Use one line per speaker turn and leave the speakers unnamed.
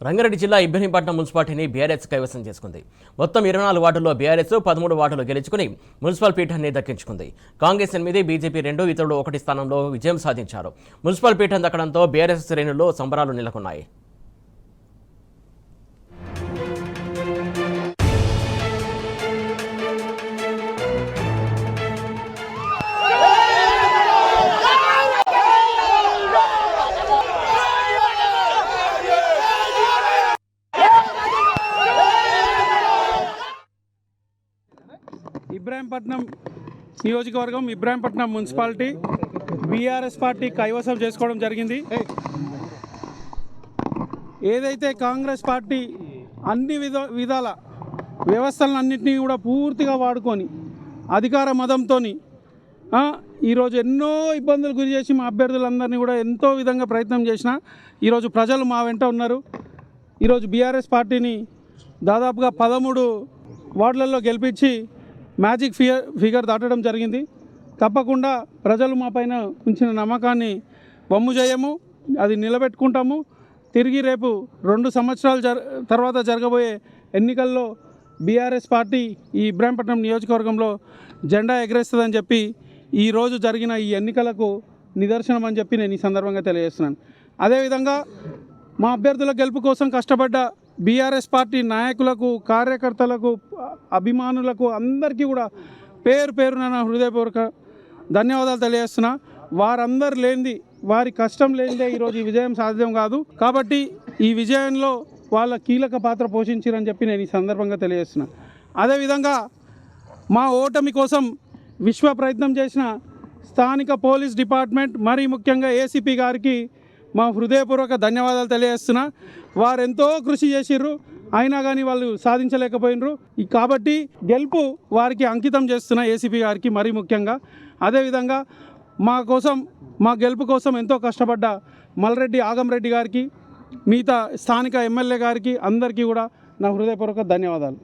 రంగారెడ్డి జిల్లా ఇబ్రహీంపట్నం మున్సిపాలిటీని బీఆర్ఎస్ కైవసం చేసుకుంది. మొత్తం 24 వార్డుల్లో బీఆర్ఎస్ 13 వార్డులు గెలుచుకుని మున్సిపల్ పీఠాన్ని దక్కించుకుంది. కాంగ్రెస్ 8, బీజేపీ 2, ఇతరులు 1 స్థానంలో విజయం సాధించారు. మున్సిపల్ పీఠం దక్కడంతో బీఆర్ఎస్ శ్రేణుల్లో సంబరాలు నెలకొన్నాయి.
ఇబ్రాహీంపట్నం నియోజకవర్గం ఇబ్రాహీంపట్నం మున్సిపాలిటీ బీఆర్ఎస్ పార్టీ కైవసం చేసుకోవడం జరిగింది. ఏదైతే కాంగ్రెస్ పార్టీ అన్ని విధాల వ్యవస్థలన్నింటినీ కూడా పూర్తిగా వాడుకొని అధికార మదంతో ఈరోజు ఎన్నో ఇబ్బందులు గురి చేసి మా అభ్యర్థులందరినీ కూడా ఎంతో విధంగా ప్రయత్నం చేసినా ఈరోజు ప్రజలు మా వెంట ఉన్నారు. ఈరోజు బీఆర్ఎస్ పార్టీని దాదాపుగా 13 వార్డులలో గెలిపించి మ్యాజిక్ ఫిగర్ దాటడం జరిగింది. తప్పకుండా ప్రజలు మా పైన ఉంచిన నమ్మకాన్ని వమ్ము చేయము, అది నిలబెట్టుకుంటాము. తిరిగి రేపు 2 సంవత్సరాల తర్వాత జరగబోయే ఎన్నికల్లో బీఆర్ఎస్ పార్టీ ఈ ఇబ్రాహీంపట్నం నియోజకవర్గంలో జెండా ఎగరేస్తుందని చెప్పి ఈరోజు జరిగిన ఈ ఎన్నికలకు నిదర్శనం అని చెప్పి నేను ఈ సందర్భంగా తెలియజేస్తున్నాను. అదేవిధంగా మా అభ్యర్థుల గెలుపు కోసం కష్టపడ్డ బీఆర్ఎస్ పార్టీ నాయకులకు, కార్యకర్తలకు, అభిమానులకు అందరికీ కూడా పేరు పేరున నా హృదయపూర్వక ధన్యవాదాలు తెలియజేస్తున్నా. వారందరూ లేనిది, వారి కష్టం లేనిదే ఈరోజు ఈ విజయం సాధ్యం కాదు. కాబట్టి ఈ విజయంలో వాళ్ళ కీలక పాత్ర పోషించారని చెప్పి నేను ఈ సందర్భంగా తెలియజేస్తున్నా. అదేవిధంగా మా ఓటమి కోసం విశ్వ ప్రయత్నం చేసిన స్థానిక పోలీస్ డిపార్ట్మెంట్, మరీ ముఖ్యంగా ఏసీపీ గారికి మా హృదయపూర్వక ధన్యవాదాలు తెలియజేస్తున్నా. వారు ఎంతో కృషి చేసిర్రు, అయినా కానీ వాళ్ళు సాధించలేకపోయినరు. కాబట్టి గెలుపు వారికి అంకితం చేస్తున్న ఏసీపీ గారికి మరీ ముఖ్యంగా. అదేవిధంగా మా గెలుపు కోసం ఎంతో కష్టపడ్డ మల్రెడ్డి ఆగంరెడ్డి గారికి, మిగతా స్థానిక ఎమ్మెల్యే గారికి అందరికీ కూడా నా హృదయపూర్వక ధన్యవాదాలు.